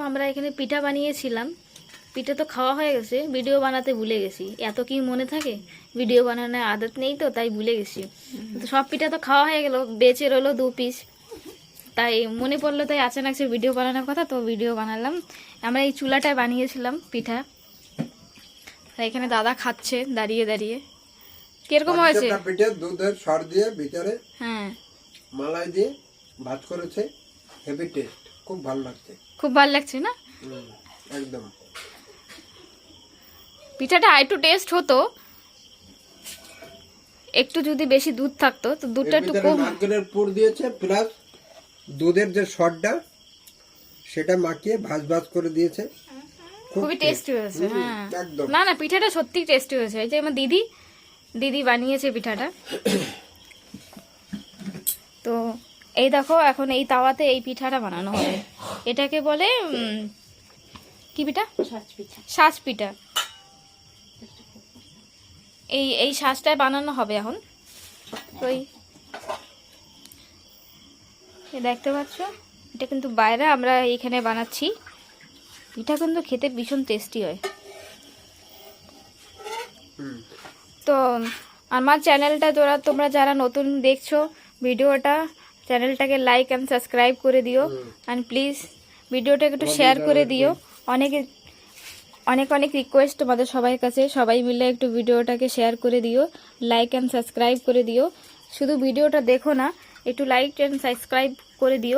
আমরা এখানে পিঠা বানিয়েছিলাম। পিঠা তো খাওয়া হয়ে গেছে, ভিডিও বানাতে ভুলে গেছি। এত কি মনে থাকে, ভিডিও বানানোর আদত নেই তো, তাই ভুলে গেছি। তো সব পিঠা তো খাওয়া হয়ে গেল, বেঁচে রইলো 2 পিস। তাই মনে পড়লো, তাই আচানক সে ভিডিও বানানোর কথা, তো ভিডিও বানালাম। আমরা এই চুলাটায় বানিয়েছিলাম পিঠা। এখানে দাদা খাচ্ছে দাঁড়িয়ে দাঁড়িয়ে। কিরকম হয়েছে? পিঠে দুধের সর দিয়ে ভিতরে হ্যাঁ, মালাই দিয়ে ভাত করেছে, হেভি টেস্ট, খুব ভালো লাগছে। খুব ভালো লাগছে না? একদম। পিঠাটা একটু টেস্ট হতো, একটু যদি বেশি দুধ থাকতো, তো দুধটা একটু কম। নারকেলের পুর দিয়েছে, প্লাস দুধের যে সরটা সেটা মাখিয়ে ভাজ ভাজ করে দিয়েছে, খুবই টেস্টি হয়েছে। হ্যাঁ, একদম। না না, পিঠাটা সত্যি টেস্টি হয়েছে। এই যে আমার দিদি বানিয়েছে পিঠাটা। তো এই দেখো, এখন এই তাওয়াতে এই পিঠাটা বানানো হবে। এটাকে বলে কি পিঠা? সাজ পিঠা। এই সাজটায় বানানো হবে এখন। ওই দেখতে পাচ্ছ, এটা কিন্তু বাইরে, আমরা এইখানে বানাচ্ছি। পিঠা কিন্তু খেতে ভীষণ টেস্টি হয়। তো আমার চ্যানেলটা তোমরা যারা নতুন দেখছো ভিডিওটা, চ্যানেলটাকে লাইক অ্যান্ড সাবস্ক্রাইব করে দিও। অ্যান্ড প্লিজ ভিডিওটাকে একটু শেয়ার করে দিও। অনেক রিকোয়েস্ট তোমাদের সবার কাছে, সবাই মিলে একটু ভিডিওটাকে শেয়ার করে দিও, লাইক অ্যান্ড সাবস্ক্রাইব করে দিও। শুধু ভিডিওটা দেখো না, একটু লাইক অ্যান্ড সাবস্ক্রাইব করে দিও।